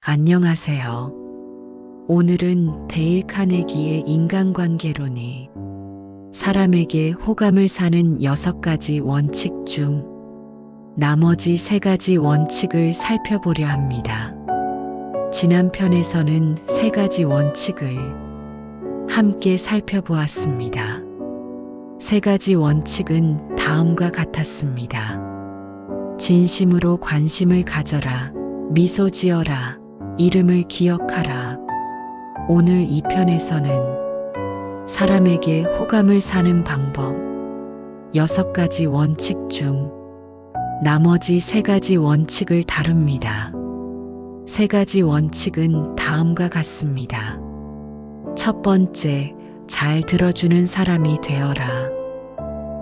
안녕하세요. 오늘은 데일 카네기의 인간관계론이 사람에게 호감을 사는 6가지 원칙 중 나머지 3가지 원칙을 살펴보려 합니다. 지난 편에서는 3가지 원칙을 함께 살펴보았습니다. 3가지 원칙은 다음과 같았습니다. 진심으로 관심을 가져라. 미소 지어라. 이름을 기억하라. 오늘 이 편에서는 사람에게 호감을 사는 방법 6가지 원칙 중 나머지 3가지 원칙을 다룹니다. 3가지 원칙은 다음과 같습니다. 첫 번째, 잘 들어주는 사람이 되어라.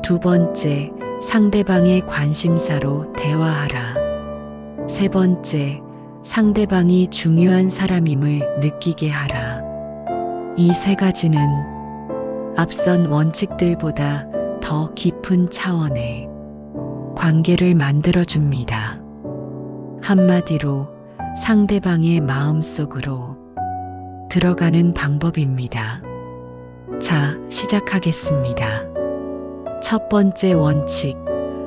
두 번째, 상대방의 관심사로 대화하라. 세 번째, 상대방이 중요한 사람임을 느끼게 하라. 이 3가지는 앞선 원칙들보다 더 깊은 차원의 관계를 만들어줍니다. 한마디로 상대방의 마음속으로 들어가는 방법입니다. 자, 시작하겠습니다. 첫 번째 원칙,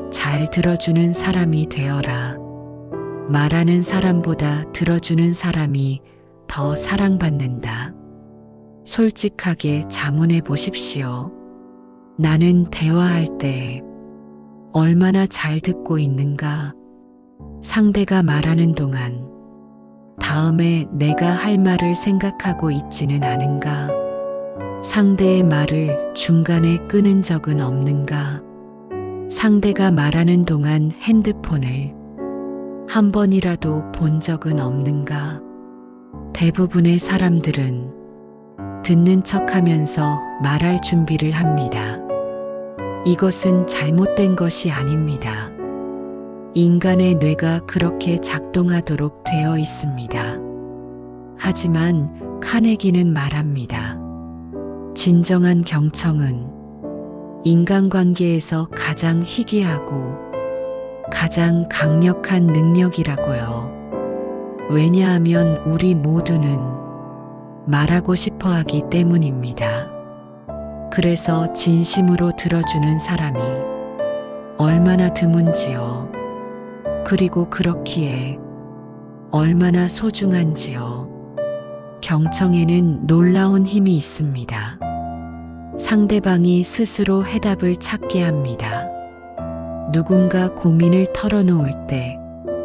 잘 들어주는 사람이 되어라. 말하는 사람보다 들어주는 사람이 더 사랑받는다. 솔직하게 자문해 보십시오. 나는 대화할 때 얼마나 잘 듣고 있는가? 상대가 말하는 동안 다음에 내가 할 말을 생각하고 있지는 않은가? 상대의 말을 중간에 끊은 적은 없는가? 상대가 말하는 동안 핸드폰을 한 번이라도 본 적은 없는가? 대부분의 사람들은 듣는 척 하면서 말할 준비를 합니다. 이것은 잘못된 것이 아닙니다. 인간의 뇌가 그렇게 작동하도록 되어 있습니다. 하지만 카네기는 말합니다. 진정한 경청은 인간관계에서 가장 희귀하고 가장 강력한 능력이라고요. 왜냐하면 우리 모두는 말하고 싶어 하기 때문입니다. 그래서 진심으로 들어주는 사람이 얼마나 드문지요. 그리고 그렇기에 얼마나 소중한지요. 경청에는 놀라운 힘이 있습니다. 상대방이 스스로 해답을 찾게 합니다. 누군가 고민을 털어놓을 때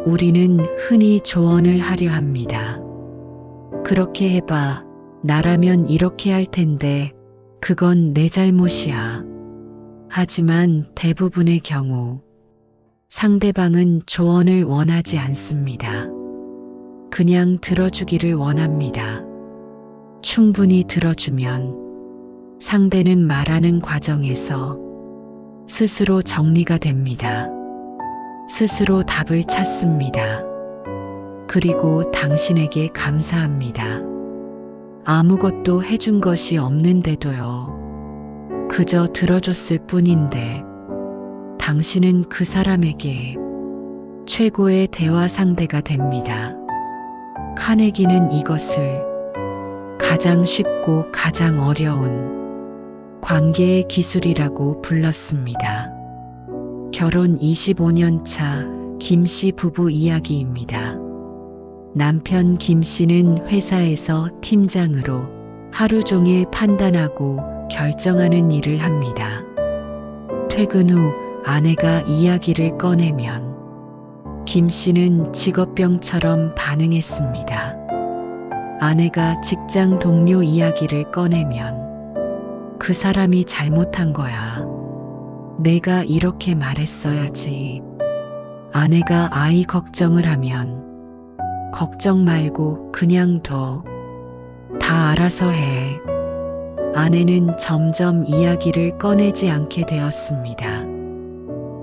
우리는 흔히 조언을 하려 합니다. 그렇게 해봐. 나라면 이렇게 할 텐데 그건 내 잘못이야. 하지만 대부분의 경우 상대방은 조언을 원하지 않습니다. 그냥 들어주기를 원합니다. 충분히 들어주면 상대는 말하는 과정에서 스스로 정리가 됩니다. 스스로 답을 찾습니다. 그리고 당신에게 감사합니다. 아무것도 해준 것이 없는데도요. 그저 들어줬을 뿐인데 당신은 그 사람에게 최고의 대화 상대가 됩니다. 카네기는 이것을 가장 쉽고 가장 어려운 관계의 기술이라고 불렀습니다. 결혼 25년 차 김씨 부부 이야기입니다. 남편 김씨는 회사에서 팀장으로 하루 종일 판단하고 결정하는 일을 합니다. 퇴근 후 아내가 이야기를 꺼내면 김씨는 직업병처럼 반응했습니다. 아내가 직장 동료 이야기를 꺼내면 그 사람이 잘못한 거야. 내가 이렇게 말했어야지. 아내가 아이 걱정을 하면 걱정 말고 그냥 둬. 다 알아서 해. 아내는 점점 이야기를 꺼내지 않게 되었습니다.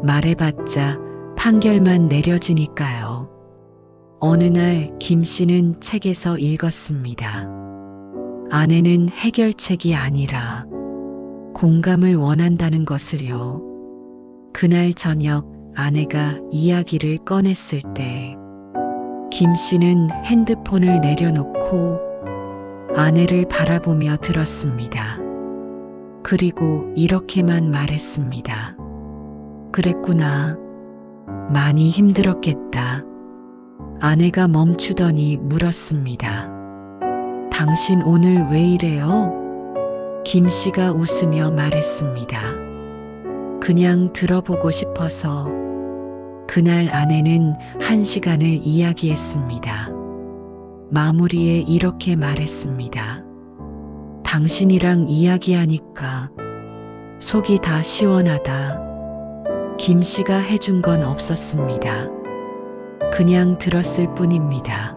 말해봤자 판결만 내려지니까요. 어느 날 김 씨는 책에서 읽었습니다. 아내는 해결책이 아니라 공감을 원한다는 것을요. 그날 저녁 아내가 이야기를 꺼냈을 때 김 씨는 핸드폰을 내려놓고 아내를 바라보며 들었습니다. 그리고 이렇게만 말했습니다. 그랬구나. 많이 힘들었겠다. 아내가 멈추더니 물었습니다. 당신 오늘 왜 이래요? 김 씨가 웃으며 말했습니다. 그냥 들어보고 싶어서. 그날 아내는 1시간을 이야기했습니다. 마무리에 이렇게 말했습니다. 당신이랑 이야기하니까 속이 다 시원하다. 김 씨가 해준 건 없었습니다. 그냥 들었을 뿐입니다.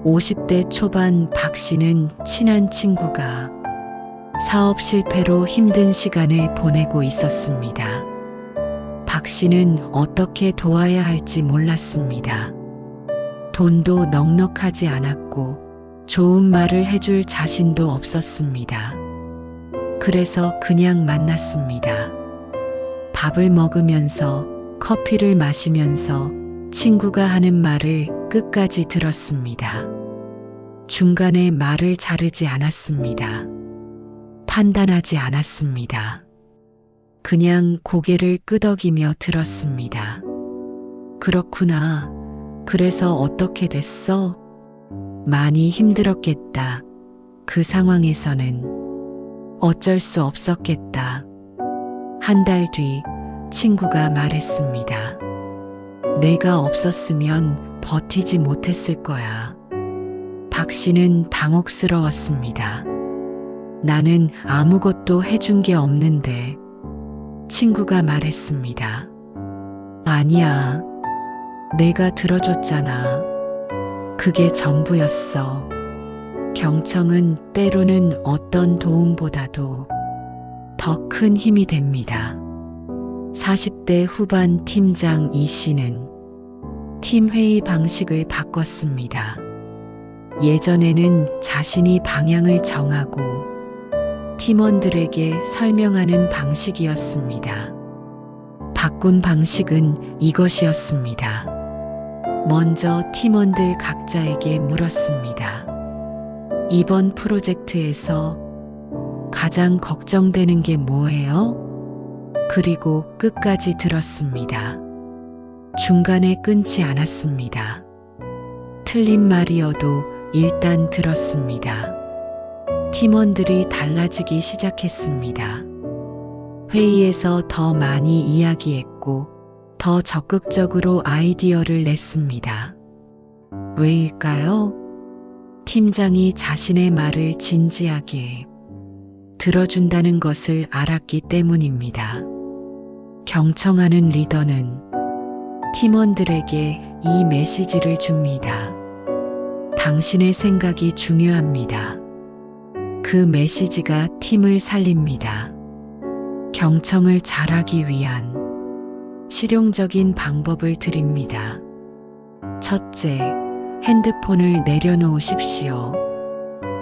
50대 초반 박 씨는 친한 친구가 사업 실패로 힘든 시간을 보내고 있었습니다. 박 씨는 어떻게 도와야 할지 몰랐습니다. 돈도 넉넉하지 않았고 좋은 말을 해줄 자신도 없었습니다. 그래서 그냥 만났습니다. 밥을 먹으면서 커피를 마시면서 친구가 하는 말을 끝까지 들었습니다. 중간에 말을 자르지 않았습니다. 판단하지 않았습니다. 그냥 고개를 끄덕이며 들었습니다. 그렇구나. 그래서 어떻게 됐어? 많이 힘들었겠다. 그 상황에서는 어쩔 수 없었겠다. 한 달 뒤 친구가 말했습니다. 내가 없었으면 버티지 못했을 거야. 박 씨는 당혹스러웠습니다. 나는 아무것도 해준 게 없는데. 친구가 말했습니다. 아니야. 내가 들어줬잖아. 그게 전부였어. 경청은 때로는 어떤 도움보다도 더 큰 힘이 됩니다. 40대 후반 팀장 이 씨는 팀 회의 방식을 바꿨습니다. 예전에는 자신이 방향을 정하고 팀원들에게 설명하는 방식이었습니다. 바꾼 방식은 이것이었습니다. 먼저 팀원들 각자에게 물었습니다. 이번 프로젝트에서 가장 걱정되는 게 뭐예요? 그리고 끝까지 들었습니다. 중간에 끊지 않았습니다. 틀린 말이어도 일단 들었습니다. 팀원들이 달라지기 시작했습니다. 회의에서 더 많이 이야기했고 더 적극적으로 아이디어를 냈습니다. 왜일까요? 팀장이 자신의 말을 진지하게 들어준다는 것을 알았기 때문입니다. 경청하는 리더는 팀원들에게 이 메시지를 줍니다. 당신의 생각이 중요합니다. 그 메시지가 팀을 살립니다. 경청을 잘하기 위한 실용적인 방법을 드립니다. 첫째, 핸드폰을 내려놓으십시오.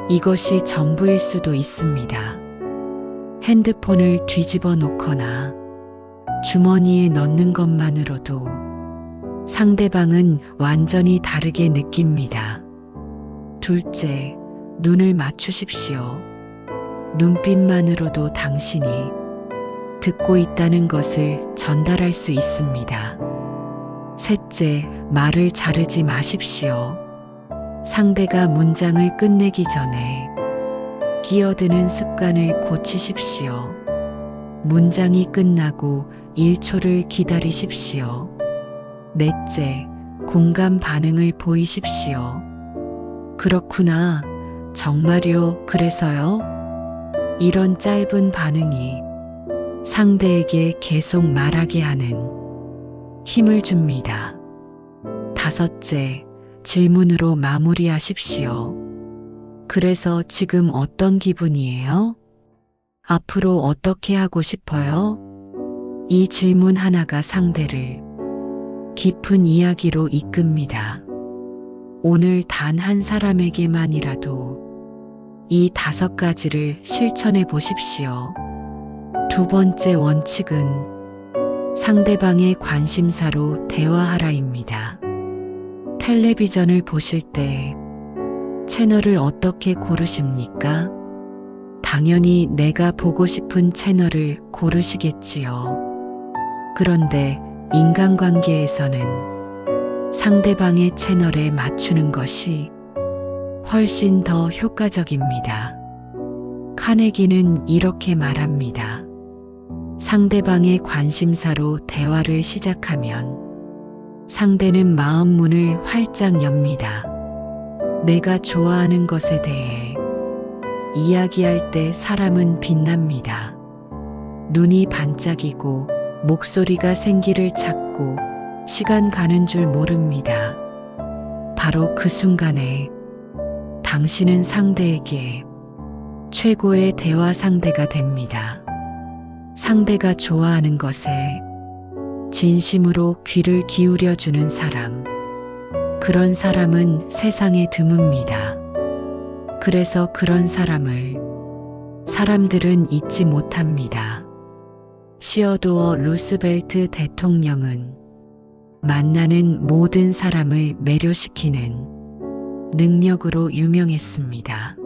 이것이 전부일 수도 있습니다. 핸드폰을 뒤집어 놓거나 주머니에 넣는 것만으로도 상대방은 완전히 다르게 느낍니다. 둘째, 눈을 맞추십시오. 눈빛만으로도 당신이 듣고 있다는 것을 전달할 수 있습니다. 셋째, 말을 자르지 마십시오. 상대가 문장을 끝내기 전에 끼어드는 습관을 고치십시오. 문장이 끝나고 1초를 기다리십시오. 넷째, 공감 반응을 보이십시오. 그렇구나. 정말요? 그래서요? 이런 짧은 반응이 상대에게 계속 말하게 하는 힘을 줍니다. 다섯째, 질문으로 마무리하십시오. 그래서 지금 어떤 기분이에요? 앞으로 어떻게 하고 싶어요? 이 질문 하나가 상대를 깊은 이야기로 이끕니다. 오늘 단 한 사람에게만이라도 이 5가지를 실천해 보십시오. 두 번째 원칙은 상대방의 관심사로 대화하라입니다. 텔레비전을 보실 때 채널을 어떻게 고르십니까? 당연히 내가 보고 싶은 채널을 고르시겠지요. 그런데 인간관계에서는 상대방의 채널에 맞추는 것이 훨씬 더 효과적입니다. 카네기는 이렇게 말합니다. 상대방의 관심사로 대화를 시작하면 상대는 마음 문을 활짝 엽니다. 내가 좋아하는 것에 대해 이야기할 때 사람은 빛납니다. 눈이 반짝이고 목소리가 생기를 찾고 시간 가는 줄 모릅니다. 바로 그 순간에 당신은 상대에게 최고의 대화 상대가 됩니다. 상대가 좋아하는 것에 진심으로 귀를 기울여주는 사람, 그런 사람은 세상에 드뭅니다. 그래서 그런 사람을 사람들은 잊지 못합니다. 시어도어 루스벨트 대통령은 만나는 모든 사람을 매료시키는 능력으로 유명했습니다.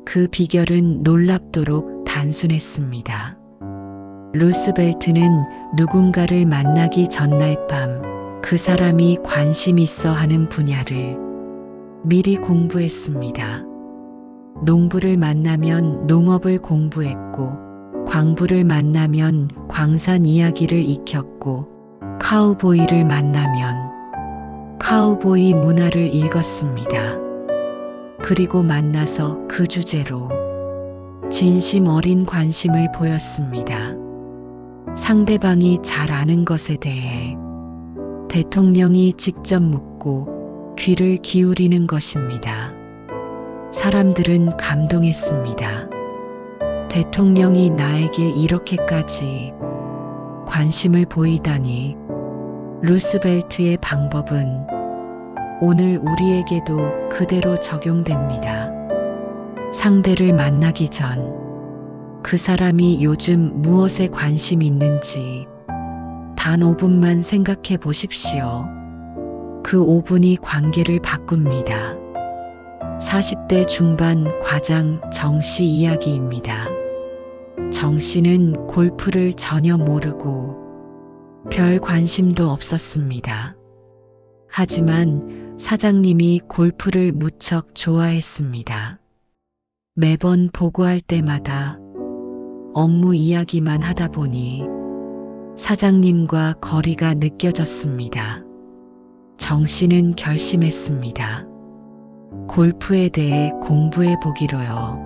그 비결은 놀랍도록 단순했습니다. 루스벨트는 누군가를 만나기 전날 밤 그 사람이 관심 있어 하는 분야를 미리 공부했습니다. 농부를 만나면 농업을 공부했고, 광부를 만나면 광산 이야기를 익혔고, 카우보이를 만나면 카우보이 문화를 읽었습니다. 그리고 만나서 그 주제로 진심 어린 관심을 보였습니다. 상대방이 잘 아는 것에 대해 대통령이 직접 묻고 귀를 기울이는 것입니다. 사람들은 감동했습니다. 대통령이 나에게 이렇게까지 관심을 보이다니. 루스벨트의 방법은 오늘 우리에게도 그대로 적용됩니다. 상대를 만나기 전 그 사람이 요즘 무엇에 관심이 있는지 단 5분만 생각해 보십시오. 그 5분이 관계를 바꿉니다. 40대 중반 과장 정씨 이야기입니다. 정씨는 골프를 전혀 모르고 별 관심도 없었습니다. 하지만 사장님이 골프를 무척 좋아했습니다. 매번 보고할 때마다 업무 이야기만 하다 보니 사장님과 거리가 느껴졌습니다. 정 씨는 결심했습니다. 골프에 대해 공부해 보기로요.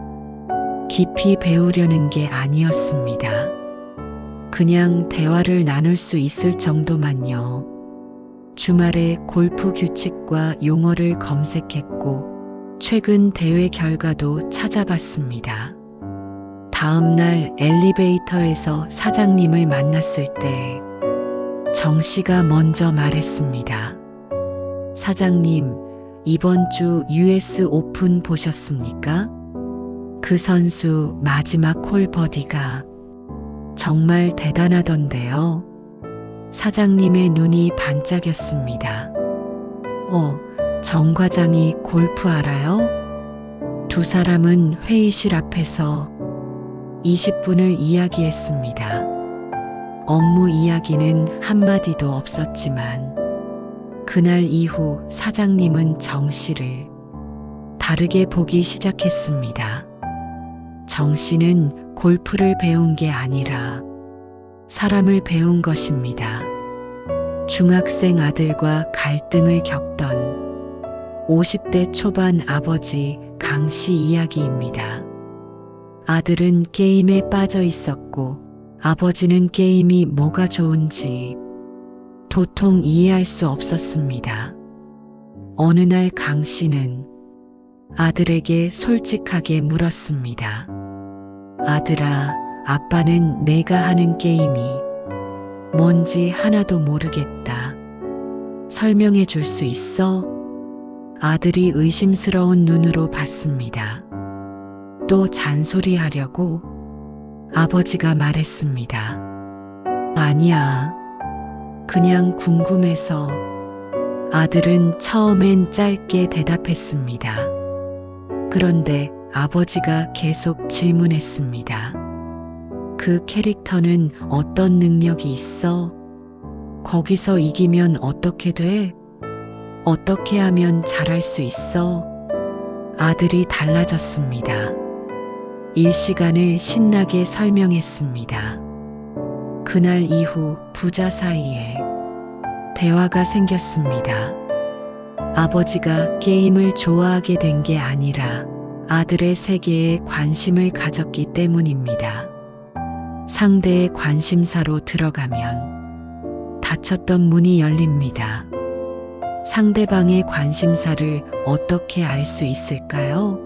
깊이 배우려는 게 아니었습니다. 그냥 대화를 나눌 수 있을 정도만요. 주말에 골프 규칙과 용어를 검색했고 최근 대회 결과도 찾아봤습니다. 다음 날 엘리베이터에서 사장님을 만났을 때 정 씨가 먼저 말했습니다. 사장님, 이번 주 US 오픈 보셨습니까? 그 선수 마지막 홀 버디가 정말 대단하던데요. 사장님의 눈이 반짝였습니다. 정 과장이 골프 알아요? 두 사람은 회의실 앞에서 20분을 이야기했습니다. 업무 이야기는 한마디도 없었지만 그날 이후 사장님은 정 씨를 다르게 보기 시작했습니다. 정 씨는 골프를 배운 게 아니라 사람을 배운 것입니다. 중학생 아들과 갈등을 겪던 50대 초반 아버지 강 씨 이야기입니다. 아들은 게임에 빠져 있었고 아버지는 게임이 뭐가 좋은지 도통 이해할 수 없었습니다. 어느 날 강 씨는 아들에게 솔직하게 물었습니다. 아들아, 아빠는 내가 하는 게임이 뭔지 하나도 모르겠다. 설명해 줄 수 있어? 아들이 의심스러운 눈으로 봤습니다. 또 잔소리하려고? 아버지가 말했습니다. 아니야. 그냥 궁금해서. 아들은 처음엔 짧게 대답했습니다. 그런데 아버지가 계속 질문했습니다. 그 캐릭터는 어떤 능력이 있어? 거기서 이기면 어떻게 돼? 어떻게 하면 잘할 수 있어? 아들이 달라졌습니다. 일시간을 신나게 설명했습니다. 그날 이후 부자 사이에 대화가 생겼습니다. 아버지가 게임을 좋아하게 된 게 아니라 아들의 세계에 관심을 가졌기 때문입니다. 상대의 관심사로 들어가면 닫혔던 문이 열립니다. 상대방의 관심사를 어떻게 알 수 있을까요?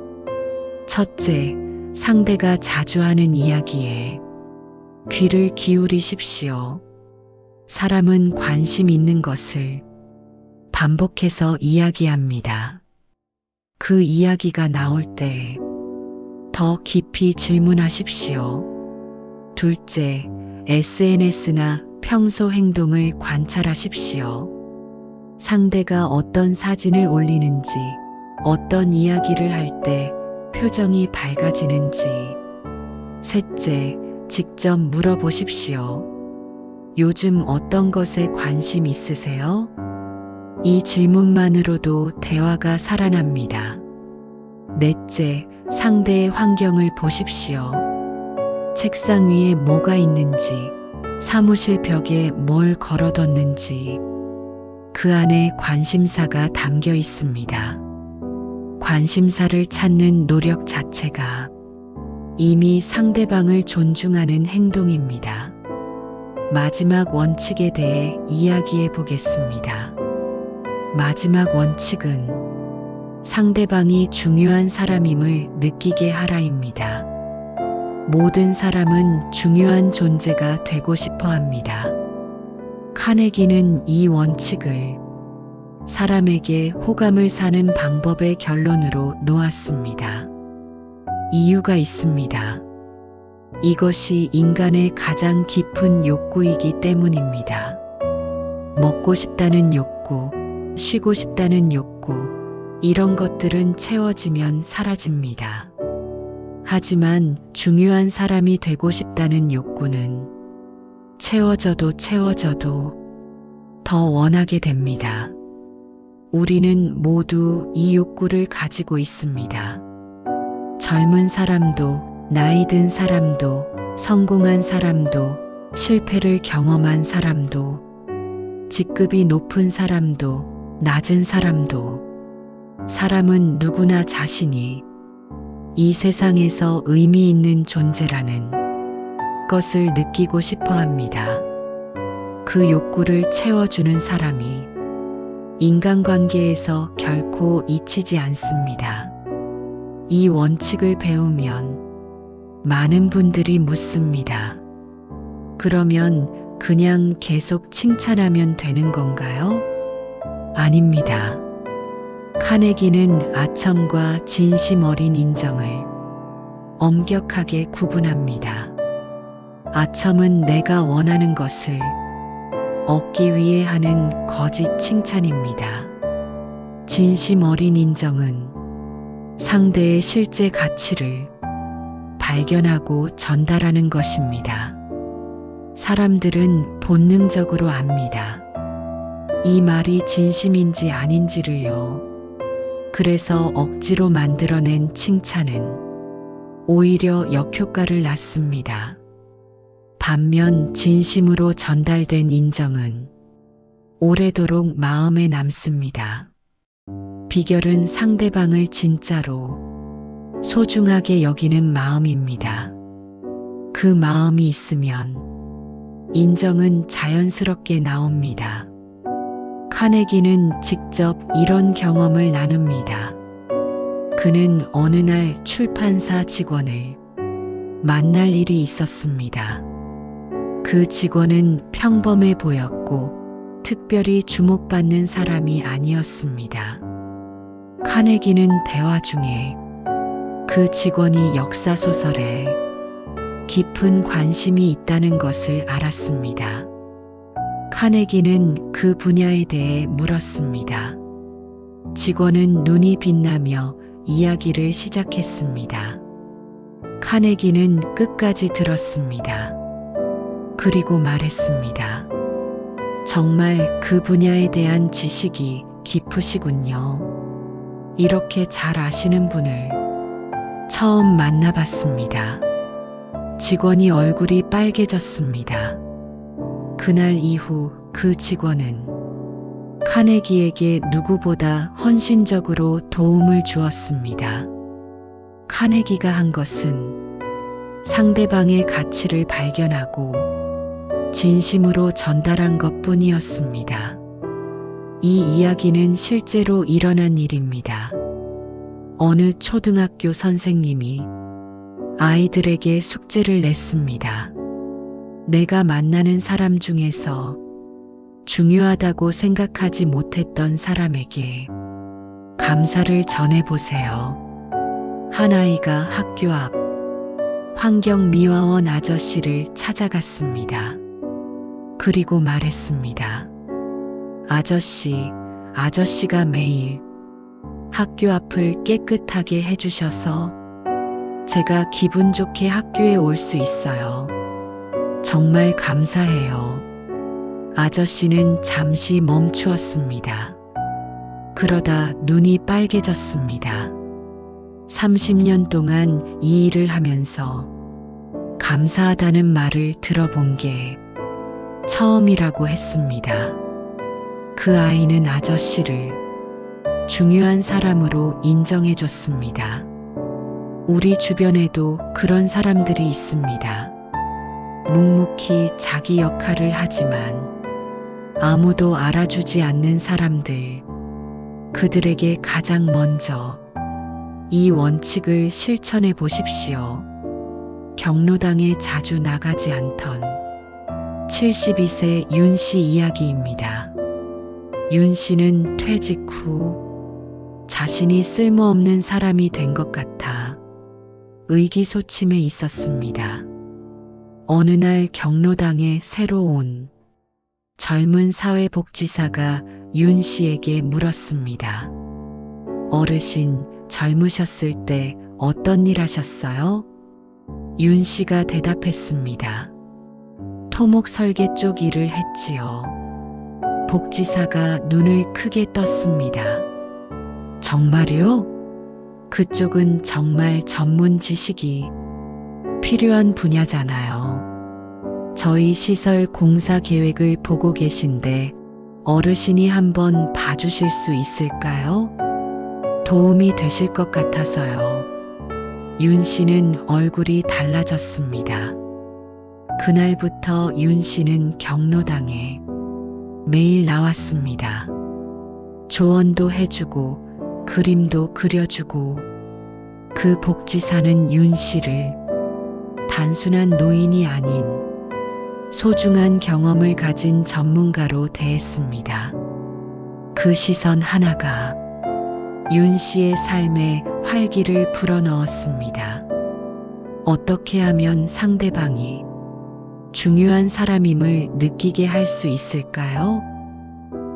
첫째, 상대가 자주 하는 이야기에 귀를 기울이십시오. 사람은 관심 있는 것을 반복해서 이야기합니다. 그 이야기가 나올 때 더 깊이 질문하십시오. 둘째, SNS나 평소 행동을 관찰하십시오. 상대가 어떤 사진을 올리는지, 어떤 이야기를 할 때 표정이 밝아지는지. 셋째, 직접 물어보십시오. 요즘 어떤 것에 관심 있으세요? 이 질문만으로도 대화가 살아납니다. 넷째, 상대의 환경을 보십시오. 책상 위에 뭐가 있는지, 사무실 벽에 뭘 걸어뒀는지, 그 안에 관심사가 담겨 있습니다. 관심사를 찾는 노력 자체가 이미 상대방을 존중하는 행동입니다. 마지막 원칙에 대해 이야기해 보겠습니다. 마지막 원칙은 상대방이 중요한 사람임을 느끼게 하라입니다. 모든 사람은 중요한 존재가 되고 싶어 합니다. 카네기는 이 원칙을 사람에게 호감을 사는 방법의 결론으로 놓았습니다. 이유가 있습니다. 이것이 인간의 가장 깊은 욕구이기 때문입니다. 먹고 싶다는 욕구, 쉬고 싶다는 욕구, 이런 것들은 채워지면 사라집니다. 하지만 중요한 사람이 되고 싶다는 욕구는 채워져도 더 원하게 됩니다. 우리는 모두 이 욕구를 가지고 있습니다. 젊은 사람도, 나이 든 사람도, 성공한 사람도, 실패를 경험한 사람도, 직급이 높은 사람도, 낮은 사람도, 사람은 누구나 자신이 이 세상에서 의미 있는 존재라는 것을 느끼고 싶어 합니다. 그 욕구를 채워주는 사람이 인간관계에서 결코 잊히지 않습니다. 이 원칙을 배우면 많은 분들이 묻습니다. 그러면 그냥 계속 칭찬하면 되는 건가요? 아닙니다. 카네기는 아첨과 진심 어린 인정을 엄격하게 구분합니다. 아첨은 내가 원하는 것을 얻기 위해 하는 거짓 칭찬입니다. 진심 어린 인정은 상대의 실제 가치를 발견하고 전달하는 것입니다. 사람들은 본능적으로 압니다. 이 말이 진심인지 아닌지를요. 그래서 억지로 만들어낸 칭찬은 오히려 역효과를 낳습니다. 반면 진심으로 전달된 인정은 오래도록 마음에 남습니다. 비결은 상대방을 진짜로 소중하게 여기는 마음입니다. 그 마음이 있으면 인정은 자연스럽게 나옵니다. 카네기는 직접 이런 경험을 나눕니다. 그는 어느 날 출판사 직원을 만날 일이 있었습니다. 그 직원은 평범해 보였고 특별히 주목받는 사람이 아니었습니다. 카네기는 대화 중에 그 직원이 역사소설에 깊은 관심이 있다는 것을 알았습니다. 카네기는 그 분야에 대해 물었습니다. 직원은 눈이 빛나며 이야기를 시작했습니다. 카네기는 끝까지 들었습니다. 그리고 말했습니다. 정말 그 분야에 대한 지식이 깊으시군요. 이렇게 잘 아시는 분을 처음 만나봤습니다. 직원이 얼굴이 빨개졌습니다. 그날 이후 그 직원은 카네기에게 누구보다 헌신적으로 도움을 주었습니다. 카네기가 한 것은 상대방의 가치를 발견하고 진심으로 전달한 것뿐이었습니다. 이 이야기는 실제로 일어난 일입니다. 어느 초등학교 선생님이 아이들에게 숙제를 냈습니다. 내가 만나는 사람 중에서 중요하다고 생각하지 못했던 사람에게 감사를 전해보세요. 한 아이가 학교 앞 환경미화원 아저씨를 찾아갔습니다. 그리고 말했습니다. 아저씨가 매일 학교 앞을 깨끗하게 해주셔서 제가 기분 좋게 학교에 올 수 있어요. 정말 감사해요. 아저씨는 잠시 멈추었습니다. 그러다 눈이 빨개졌습니다. 30년 동안 이 일을 하면서 감사하다는 말을 들어본 게 처음이라고 했습니다. 그 아이는 아저씨를 중요한 사람으로 인정해줬습니다. 우리 주변에도 그런 사람들이 있습니다. 묵묵히 자기 역할을 하지만 아무도 알아주지 않는 사람들, 그들에게 가장 먼저 이 원칙을 실천해 보십시오. 경로당에 자주 나가지 않던 72세 윤 씨 이야기입니다. 윤 씨는 퇴직 후 자신이 쓸모없는 사람이 된 것 같아 의기소침해 있었습니다. 어느 날 경로당에 새로 온 젊은 사회복지사가 윤 씨에게 물었습니다. 어르신, 젊으셨을 때 어떤 일 하셨어요? 윤 씨가 대답했습니다. 토목 설계 쪽 일을 했지요. 복지사가 눈을 크게 떴습니다. 정말요? 그쪽은 정말 전문 지식이 필요한 분야잖아요. 저희 시설 공사 계획을 보고 계신데 어르신이 한번 봐주실 수 있을까요? 도움이 되실 것 같아서요. 윤 씨는 얼굴이 달라졌습니다. 그날부터 윤 씨는 경로당에 매일 나왔습니다. 조언도 해주고 그림도 그려주고 그 복지사는 윤 씨를 단순한 노인이 아닌 소중한 경험을 가진 전문가로 대했습니다. 그 시선 하나가 윤 씨의 삶에 활기를 불어넣었습니다. 어떻게 하면 상대방이 중요한 사람임을 느끼게 할 수 있을까요?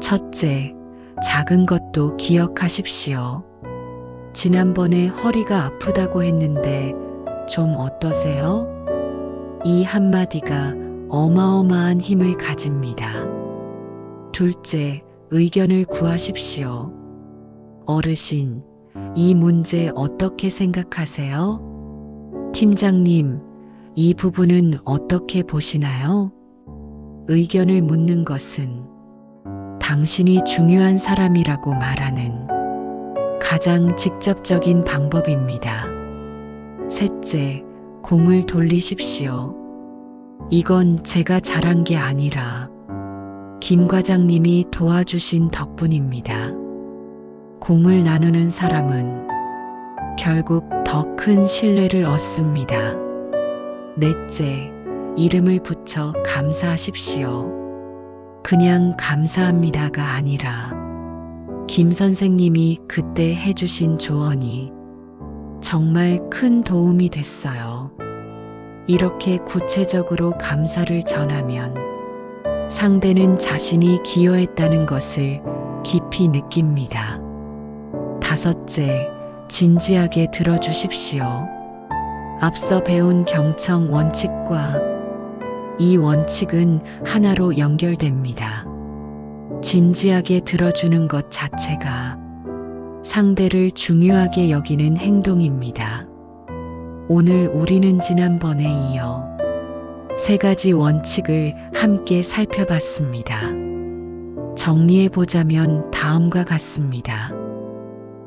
첫째, 작은 것도 기억하십시오. 지난번에 허리가 아프다고 했는데 좀 어떠세요? 이 한마디가 어마어마한 힘을 가집니다. 둘째, 의견을 구하십시오. 어르신, 이 문제 어떻게 생각하세요? 팀장님, 이 부분은 어떻게 보시나요? 의견을 묻는 것은 당신이 중요한 사람이라고 말하는 가장 직접적인 방법입니다. 셋째, 공을 돌리십시오. 이건 제가 잘한 게 아니라 김 과장님이 도와주신 덕분입니다. 공을 나누는 사람은 결국 더 큰 신뢰를 얻습니다. 넷째, 이름을 붙여 감사하십시오. 그냥 감사합니다가 아니라 김 선생님이 그때 해주신 조언이 정말 큰 도움이 됐어요. 이렇게 구체적으로 감사를 전하면 상대는 자신이 기여했다는 것을 깊이 느낍니다. 다섯째, 진지하게 들어주십시오. 앞서 배운 경청 원칙과 이 원칙은 하나로 연결됩니다. 진지하게 들어주는 것 자체가 상대를 중요하게 여기는 행동입니다. 오늘 우리는 지난번에 이어 세 가지 원칙을 함께 살펴봤습니다. 정리해보자면 다음과 같습니다.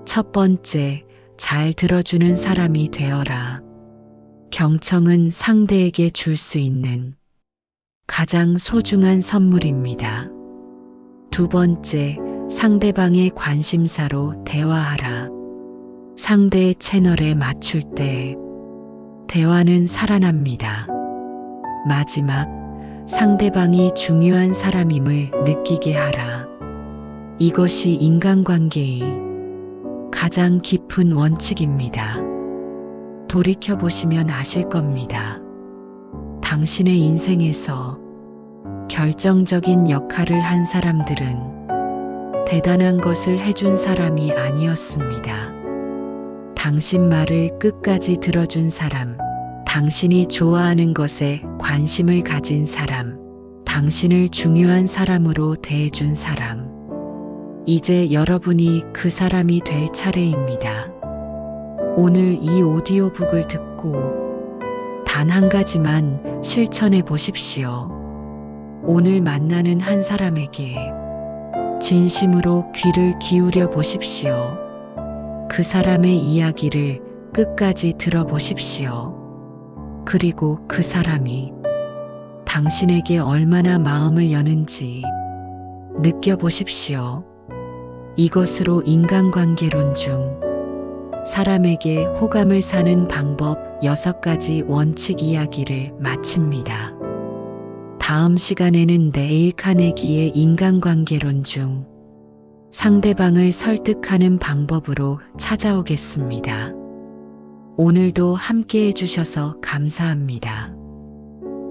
첫 번째, 잘 들어주는 사람이 되어라. 경청은 상대에게 줄 수 있는 가장 소중한 선물입니다. 두 번째, 상대방의 관심사로 대화하라. 상대의 채널에 맞출 때 대화는 살아납니다. 마지막, 상대방이 중요한 사람임을 느끼게 하라. 이것이 인간관계의 가장 깊은 원칙입니다. 돌이켜보시면 아실 겁니다. 당신의 인생에서 결정적인 역할을 한 사람들은 대단한 것을 해준 사람이 아니었습니다. 당신 말을 끝까지 들어준 사람, 당신이 좋아하는 것에 관심을 가진 사람, 당신을 중요한 사람으로 대해준 사람. 이제 여러분이 그 사람이 될 차례입니다. 오늘 이 오디오북을 듣고 단 한 가지만 실천해 보십시오. 오늘 만나는 한 사람에게 진심으로 귀를 기울여 보십시오. 그 사람의 이야기를 끝까지 들어보십시오. 그리고 그 사람이 당신에게 얼마나 마음을 여는지 느껴보십시오. 이것으로 인간관계론 중 사람에게 호감을 사는 방법 6가지 원칙 이야기를 마칩니다. 다음 시간에는 데일 카네기의 인간관계론 중 상대방을 설득하는 방법으로 찾아오겠습니다. 오늘도 함께 해주셔서 감사합니다.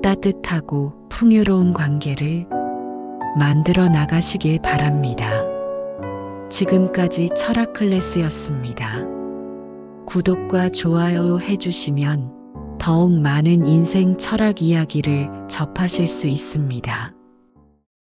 따뜻하고 풍요로운 관계를 만들어 나가시길 바랍니다. 지금까지 철학 클래스였습니다. 구독과 좋아요 해주시면 더욱 많은 인생 철학 이야기를 접하실 수 있습니다.